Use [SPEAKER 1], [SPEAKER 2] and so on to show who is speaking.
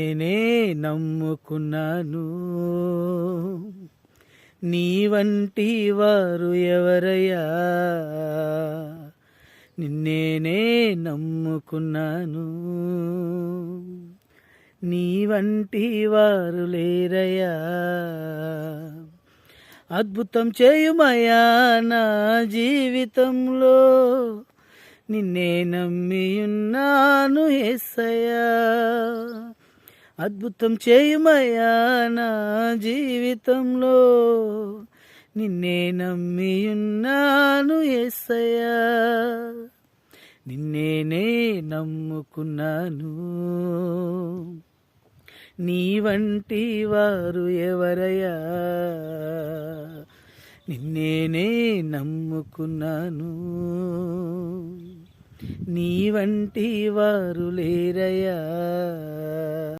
[SPEAKER 1] నిన్నేనే నమ్ముకున్నాను, నీ వంటి వారు ఎవరయ్యా? నిన్నేనే నమ్ముకున్నాను, నీ వంటి వారు లేరయ్యా. అద్భుతం చేయుమయ్యా నా జీవితంలో, నిన్నే నమ్మియున్నాను యేసయ్యా. అద్భుతం చేయుమయ్యా నా జీవితంలో, నిన్నే నమ్మియున్నాను యేసయ్యా. నిన్నేనే నమ్ముకున్నాను, నీ వంటి వారు ఎవరయ్యా? నిన్నేనే నమ్ముకున్నాను, నీ వంటి వారు లేరయ్యా.